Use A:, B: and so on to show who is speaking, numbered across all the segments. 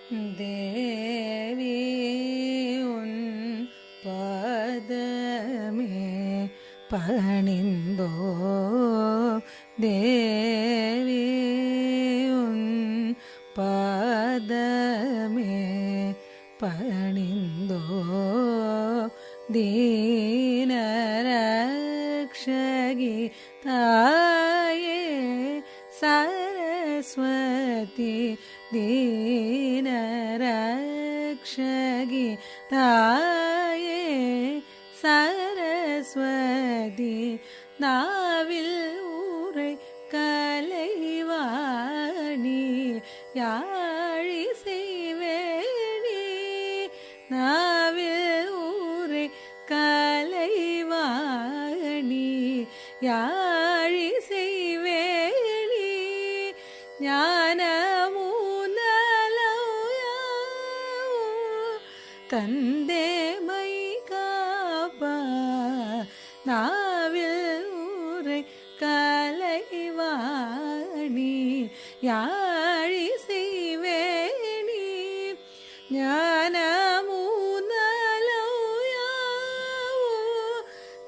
A: தேவி உன் பாதமே பணிந்தோ தேவி உன் பாதமே பணிந்தோ தீனரக்ஷகி தாயே சரஸ்வதி दीनरक्षगि ताये सरस्वती नाविल ஊரை கலைவாணி யாழி செய்வேணி நாவில் ஊரை கலைவாணி யாழி செய்வேணி ஞான தந்தே மை காப்பா நாவில் ஊரை கலைவாணி யாழி செய்வேணி ஞானமூனலோயாவோ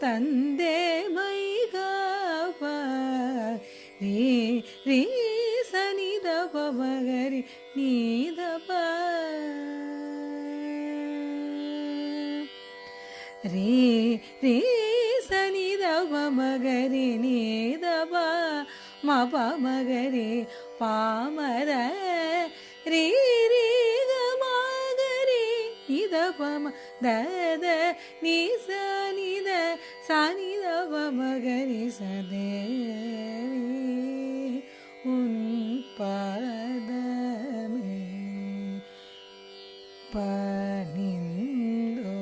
A: தந்தே மை காப்பா ரீ ரீ சனித பமகரி நீதபா ரீ ரீ சனி தப மகரி நீ தப மப மகரி பாமர ரீ ரீ க மகரி நீ தப தத நீ சனி த சனி தப மகரி சதேவி உன் பாதமே பணிந்தோ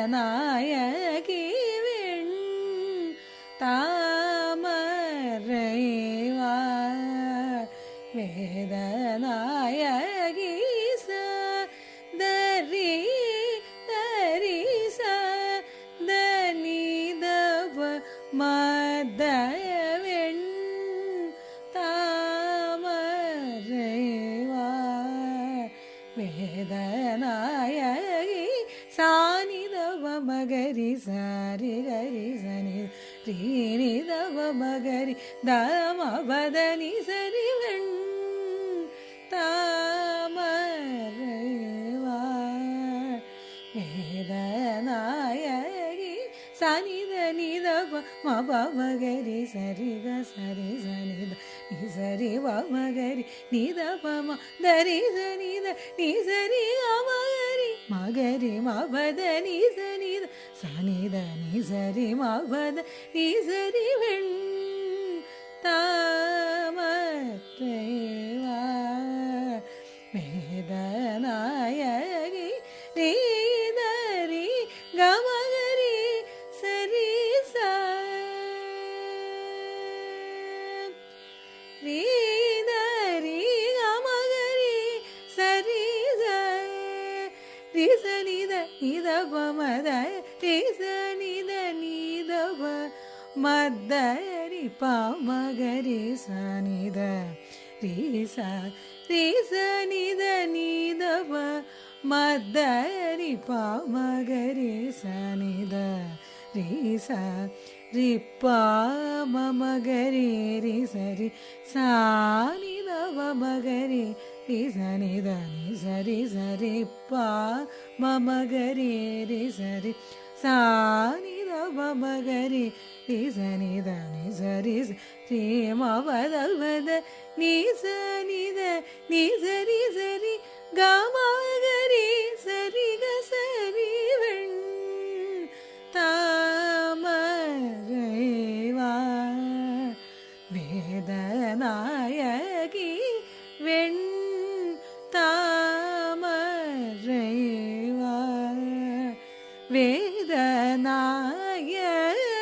A: வேதநாயகி வெண் தாமரைவார் வேதநாயகி சரி தரி சனி தப மதவெண் தாமரைவார் வேதநாயகி சானி தவ மகரி சாரி கரி சனி ரீனி தவ மகரி தம பதனி சரி வெண் தாமரைவார் வேதநாயகி சனி தனி தவ மப மகரி சரி க சரி சனி த நீ சரி வ மகரி நீ தப ம தரி சனி த நீ சரி மகரி மகரி மபத நீ சனி த சனி த நீ சரி மபத நீ சரி வெண் தாமரைவார் வேதநாயகி ரீ தரி கமகரி சரி ச ரீ தரி கமகரி சரி ச ரீ சனி த நீத பமத ரீ சனி த நீத ப மதரி பாமகரி சனி த ரீ ச ரீ சனி த நீத ப மதரி பாமகரி சனி த ரீ ச ரி பா மமகரி ரி சரி சானி தவ மகரி ரி சனி த நி சரி சரி பா மமகரி ரி சரி சானி தவ மகரி ரி சனி த நி சரி ஸ்ரீ மவதவத நீ சனி த நீ சரி சரி கமகரி சரி க சரி வெண் தாமரைவார் வேதநாயகி வெண் தாமரைவார் வேத நாயகனே